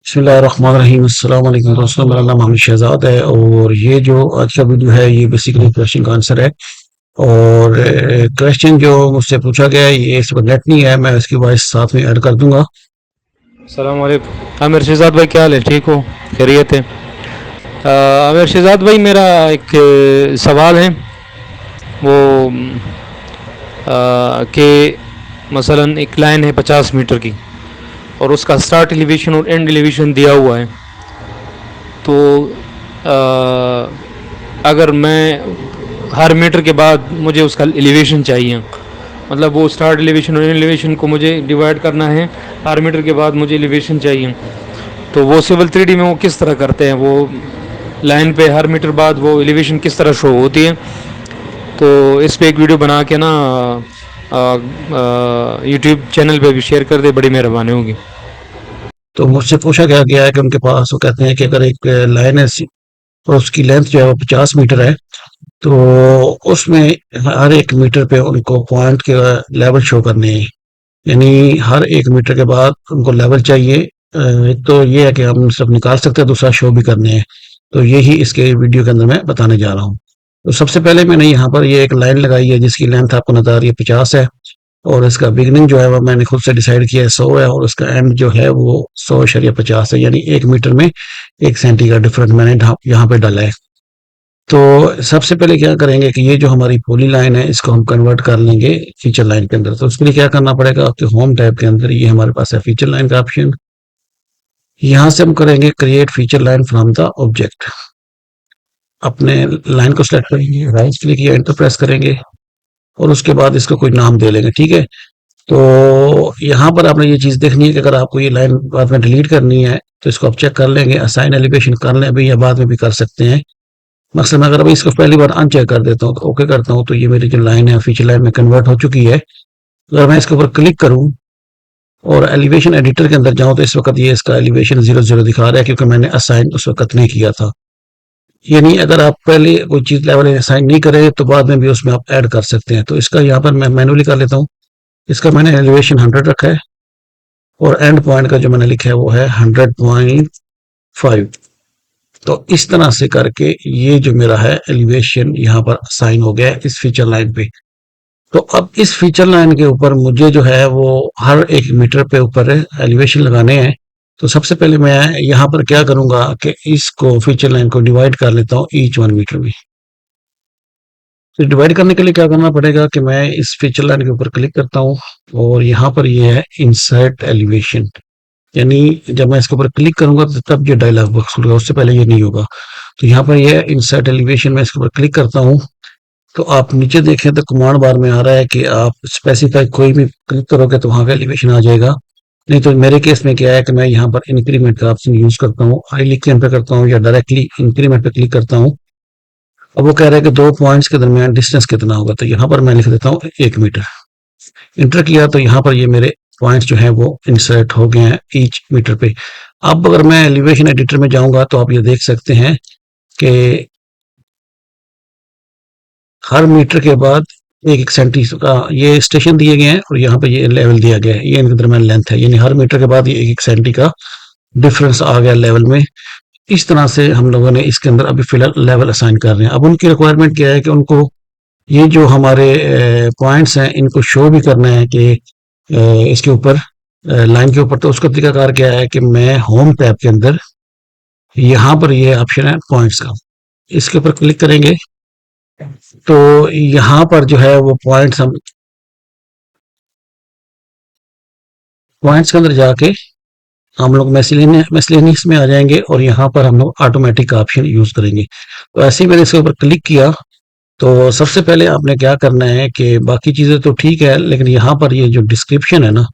बिस्मिल्लाहिर्रहमानिर्रहीम। अस्सलाम वालेकुम दोस्तों, मेरा नाम मोहम्मद शहजाद है और ये जो आज का वीडियो है ये बेसिकली क्वेश्चन का आंसर है। और क्वेश्चन जो मुझसे पूछा गया है ये इस वक्त नेट नहीं है, मैं इसकी वॉइस साथ में ऐड कर दूंगा। अस्सलाम वालेकुम। आमिर शहजाद भाई, क्या हाल है? ठीक हो? खैरियत है? आमिर शहजाद भाई, मेरा एक सवाल है। वो कि मसलन एक लाइन है 50 मीटर की, और उसका स्टार्ट एलिवेशन और एंड एलिवेशन दिया हुआ है। तो अगर मैं हर मीटर के बाद मुझे उसका एलिवेशन चाहिए, मतलब वो स्टार्ट एलिवेशन और एंड एलिवेशन को मुझे डिवाइड करना है, हर मीटर के बाद मुझे एलिवेशन चाहिए। तो वो सिविल 3D में वो किस तरह करते हैं? वो लाइन पे हर मीटर बाद वो एलिवेशन किस तरह शो होती है? तो इस पे एक वीडियो बना के ना यूट्यूब चैनल पे भी शेयर कर दे, बड़ी मेहरबानी होगी। तो मुझसे पूछा गया है कि उनके पास वो कहते हैं कि अगर एक लाइन है और उसकी लेंथ जो है वो 50 मीटर है, तो उसमें हर एक मीटर पे उनको पॉइंट के लेवल शो करने हैं। यानी हर एक मीटर के बाद उनको लेवल चाहिए। एक तो ये है कि हम सब निकाल सकते हैं, दूसरा शो भी करने हैं। तो यही इसके वीडियो के अंदर मैं बताने जा रहा हूँ। तो सबसे पहले मैंने यहाँ पर ये एक लाइन लगाई है जिसकी लेंथ आपको नजर आ रही है 50 है। और इसका बिगनिंग जो है वो मैंने खुद से डिसाइड किया है 100 है, और उसका एंड जो है वो 100.50 है। यानी एक मीटर में 1 सेंटी का डिफरेंस मैंने यहाँ पे डाला है। तो सबसे पहले क्या करेंगे कि ये जो हमारी पॉली लाइन है इसको हम कन्वर्ट कर लेंगे फीचर लाइन के अंदर। तो उसके लिए क्या करना पड़ेगा कि होम टैब के अंदर ये हमारे पास है फीचर लाइन का ऑप्शन। यहाँ से हम करेंगे create feature line from the object. अपने लाइन को सिलेक्ट करेंगे, राइट क्लिक या एंटर प्रेस करेंगे और उसके बाद इसको कोई नाम दे लेंगे। ठीक है। तो यहाँ पर आपने ये चीज देखनी है कि अगर आपको ये लाइन बाद में डिलीट करनी है तो इसको आप चेक कर लेंगे, असाइन एलिवेशन कर लें अभी या बाद में भी कर सकते हैं। मसलन अगर अभी इसको पहली बार अनचेक कर देता हूँ तो ओके करता हूँ, तो ये मेरी जो लाइन है फीचर लाइन में कन्वर्ट हो चुकी है। अगर मैं इसके ऊपर क्लिक करूँ और एलिवेशन एडिटर के अंदर जाऊं तो इस वक्त ये इसका एलिवेशन 00 दिखा रहा है, क्योंकि मैंने असाइन उस वक्त नहीं किया था। यानी अगर आप पहले कोई चीज लेवल असाइन नहीं करें तो बाद में भी उसमें आप ऐड कर सकते हैं। तो इसका यहाँ पर मैं मैनुअली कर लेता हूँ। इसका मैंने एलिवेशन 100 रखा है और एंड पॉइंट का जो मैंने लिखा है वो है 100.5। तो इस तरह से करके ये जो मेरा है एलिवेशन यहाँ पर असाइन हो गया है इस फीचर लाइन पे। तो अब इस फीचर लाइन के ऊपर मुझे जो है वो हर एक मीटर पे ऊपर एलिवेशन लगाने हैं। तो सबसे पहले मैं यहाँ पर क्या करूंगा कि इसको फीचर लाइन को डिवाइड कर लेता हूँ ईच 1 मीटर में। तो डिवाइड करने के लिए क्या करना पड़ेगा कि मैं इस फीचर लाइन के ऊपर क्लिक करता हूँ और यहाँ पर ये है इंसर्ट एलिवेशन। यानी जब मैं इसके ऊपर क्लिक करूंगा तो तब ये डायलॉग बॉक्स खुलेगा, उससे पहले ये नहीं होगा। तो यहाँ पर ये इंसर्ट एलिवेशन में इसके ऊपर क्लिक करता हूँ। तो आप नीचे देखें तो कमांड बार में आ रहा है कि आप स्पेसिफाई कोई भी क्लिक करोगे तो वहां का एलिवेशन आ जाएगा। नहीं तो मेरे केस में क्या है कि मैं यहाँ पर इंक्रीमेंट का ऑप्शन यूज करता हूँ, आई लिख के पे करता हूँ या डायरेक्टली इंक्रीमेंट पे क्लिक करता हूँ। अब वो कह रहा है कि दो पॉइंट्स के दरमियान डिस्टेंस कितना होगा, तो यहाँ पर मैं लिख देता हूँ 1 मीटर। इंटर किया तो यहाँ पर ये मेरे पॉइंट्स जो है वो इंसर्ट हो गए हैं ईच मीटर पे। अब अगर मैं एलिवेशन एडिटर में जाऊंगा तो आप ये देख सकते हैं कि हर मीटर के बाद एक एक सेंटी का ये स्टेशन दिए गए हैं और यहाँ पे ये लेवल दिया गया है, ये इनके दरमियान लेंथ है। यानी हर मीटर के बाद ये एक एक सेंटी का डिफरेंस आ गया लेवल में। इस तरह से हम लोगों ने इसके अंदर अभी फिलहाल लेवल असाइन कर रहे हैं। अब उनकी रिक्वायरमेंट क्या है कि उनको ये जो हमारे पॉइंट्स हैं इनको शो भी करना है कि इसके ऊपर लाइन के ऊपर। तो उसका तरीकाकार क्या है कि मैं होम टैब के अंदर यहाँ पर ये ऑप्शन है पॉइंट्स का, इसके ऊपर क्लिक करेंगे तो यहाँ पर जो है वो पॉइंट्स के अंदर जाके हम लोग मैसलेनियस में आ जाएंगे और यहाँ पर हम लोग ऑटोमेटिक का ऑप्शन यूज करेंगे। तो ऐसे ही मैंने इसके ऊपर क्लिक किया। तो सबसे पहले आपने क्या करना है कि बाकी चीजें तो ठीक है, लेकिन यहाँ पर ये जो डिस्क्रिप्शन है ना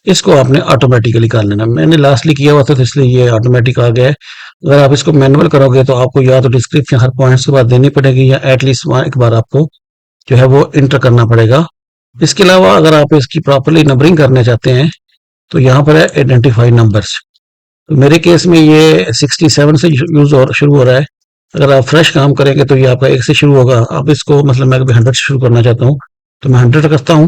इसको आपने ऑटोमेटिकली कर लेना। मैंने लास्टली किया हुआ था तो इसलिए ये ऑटोमेटिक आ गया है। अगर आप इसको मैनुअल करोगे तो आपको या तो डिस्क्रिप्शन हर पॉइंट्स के बाद देनी पड़ेगी या एटलीस्ट एक बार आपको जो है वो इंटर करना पड़ेगा। इसके अलावा अगर आप इसकी प्रॉपरली नंबरिंग करना चाहते हैं तो यहाँ पर है आइडेंटिफाई नंबर्स। तो मेरे केस में ये 67 से यूज और शुरू हो रहा है। अगर आप फ्रेश काम करेंगे तो ये आपका 1 से शुरू होगा। अब इसको मतलब मैं कभी 100 से शुरू करना चाहता हूँ तो मैं 100 करता हूँ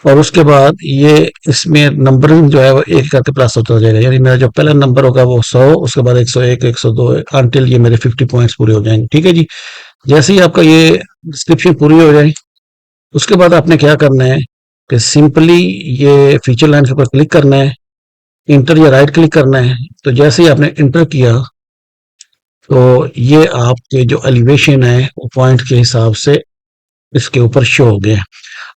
और उसके बाद ये इसमें नंबरिंग जो है वो एक करके प्लस होता जाएगा, यानी मेरा जो पहला नंबर होगा वो 100, उसके बाद 101, 102 अंटिल ये मेरे 50 पॉइंट्स पूरे हो जाएंगे। ठीक है जी। जैसे ही आपका ये डिस्क्रिप्शन पूरी हो जाए, उसके बाद आपने क्या करना है कि सिंपली ये फीचर लाइन के ऊपर क्लिक करना है, इंटर या राइट क्लिक करना है। तो जैसे ही आपने इंटर किया तो ये आपके जो एलिवेशन है वो पॉइंट के हिसाब से इसके ऊपर शो हो गया।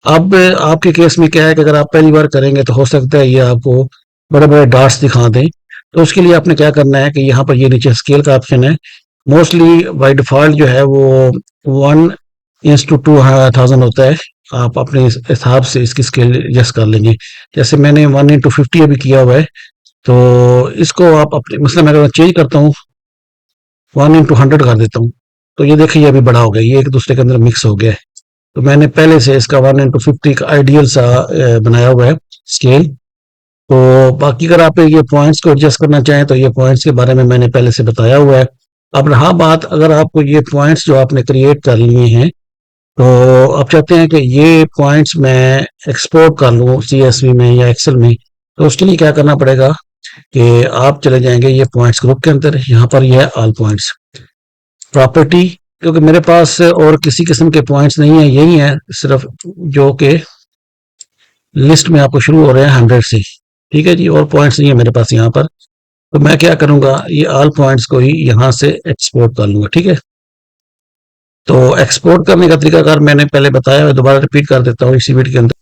अब आपके केस में क्या है कि अगर आप पहली बार करेंगे तो हो सकता है ये आपको बड़े बड़े डॉट्स दिखा दें। तो उसके लिए आपने क्या करना है कि यहाँ पर ये नीचे स्केल का ऑप्शन है। मोस्टली बाय डिफॉल्ट जो है वो 1:2000 होता है। आप अपने हिसाब से इसकी स्केल एडजस्ट कर लेंगे। जैसे मैंने 1:50 अभी किया हुआ है, तो इसको आप अपने मतलब मैं अगर चेंज करता हूँ 1:100 कर देता हूँ, तो ये देखिए ये अभी बड़ा हो गया, ये एक दूसरे के अंदर मिक्स हो गया है। तो मैंने पहले से इसका 1:50 का आइडियल सा बनाया हुआ है स्केल। तो बाकी अगर आप ये पॉइंट्स को एडजस्ट करना चाहें तो ये पॉइंट्स के बारे में मैंने पहले से बताया हुआ है। अब रहा बात, अगर आपको ये पॉइंट्स जो आपने क्रिएट कर लिए हैं, तो आप चाहते हैं कि ये पॉइंट्स मैं एक्सपोर्ट कर लूँ CSV में या एक्सेल में, तो उसके लिए क्या करना पड़ेगा कि आप चले जाएंगे ये पॉइंट्स ग्रुप के अंदर, यहाँ पर ये है ऑल पॉइंट्स, प्रॉपर्टी, क्योंकि मेरे पास और किसी किस्म के पॉइंट्स नहीं है, यही है सिर्फ जो कि लिस्ट में आपको शुरू हो रहे हैं 100 से। ठीक है जी, और पॉइंट्स नहीं है मेरे पास यहाँ पर। तो मैं क्या करूंगा, ये ऑल पॉइंट्स को ही यहाँ से एक्सपोर्ट कर लूंगा। ठीक है, तो एक्सपोर्ट करने का तरीकाकार मैंने पहले बताया है, दोबारा रिपीट कर देता हूँ इसी वीडियो के अंदर।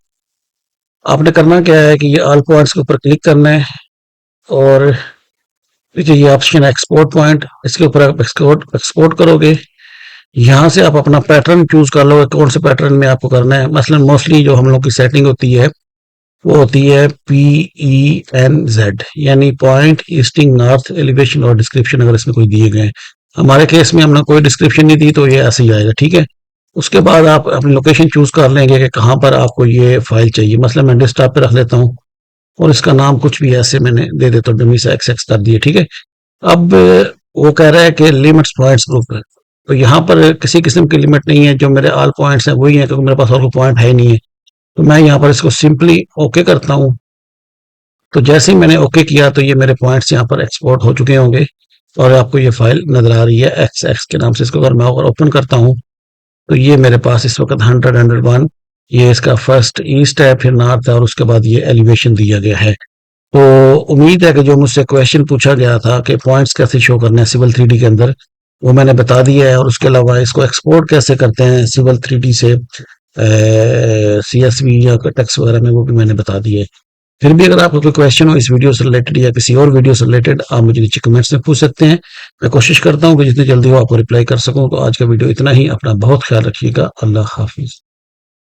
आपने करना क्या है कि ये ऑल पॉइंट्स के ऊपर क्लिक करना है, और देखिए ये ऑप्शन एक्सपोर्ट पॉइंट, इसके ऊपर आप एक्सपोर्ट एक्सपोर्ट करोगे। यहाँ से आप अपना पैटर्न चूज कर लोगे, कौन से पैटर्न में आपको करना है। मसलन मोस्टली जो हम लोग की सेटिंग होती है वो होती है PENZ, यानी पॉइंट, ईस्टिंग, नॉर्थ, एलिवेशन और डिस्क्रिप्शन, अगर इसमें कोई दिए गए हैं। हमारे केस में हमने कोई डिस्क्रिप्शन नहीं दी तो ये ऐसे ही आएगा। ठीक है, उसके बाद आप अपनी लोकेशन चूज कर लेंगे कि कहाँ पर आपको ये फाइल चाहिए। मतलब मैं डेस्कटॉप पे रख लेता हूँ और इसका नाम कुछ भी ऐसे मैंने दे देता हूँ, डमी से XX कर दिए। ठीक है, अब वो कह रहा है कि लिमिट्स पॉइंट्स ग्रुप है, तो यहाँ पर किसी किस्म की लिमिट नहीं है, जो मेरे ऑल पॉइंट्स हैं वही है, क्योंकि मेरे पास और कोई पॉइंट है ही नहीं है। तो मैं यहाँ पर इसको सिंपली ओके करता हूँ। तो जैसे ही मैंने ओके किया तो ये मेरे पॉइंट्स यहाँ पर एक्सपोर्ट हो चुके होंगे, और आपको ये फाइल नजर आ रही है XX के नाम से। इसको अगर मैं अगर ओपन करता हूँ तो ये मेरे पास इस वक्त 100, 101, ये इसका फर्स्ट ईस्ट है, फिर नॉर्थ है, और उसके बाद ये एलिवेशन दिया गया है। तो उम्मीद है कि जो मुझसे क्वेश्चन पूछा गया था कि पॉइंट्स कैसे शो करने हैं सिविल 3D के अंदर, वो मैंने बता दिया है। और उसके अलावा इसको एक्सपोर्ट कैसे करते हैं सिविल 3D से CSV या टेक्स्ट वगैरह में, वो भी मैंने बता दिया है। फिर भी अगर आपको कोई क्वेश्चन हो इस वीडियो से रिलेटेड या किसी और वीडियो से रिलेटेड, आप मुझे नीचे कमेंट्स में पूछ सकते हैं। मैं कोशिश करता हूँ कि जितनी जल्दी हो आपको रिप्लाई कर सकूँ। तो आज का वीडियो इतना ही। अपना बहुत ख्याल रखिएगा। अल्लाह हाफिज।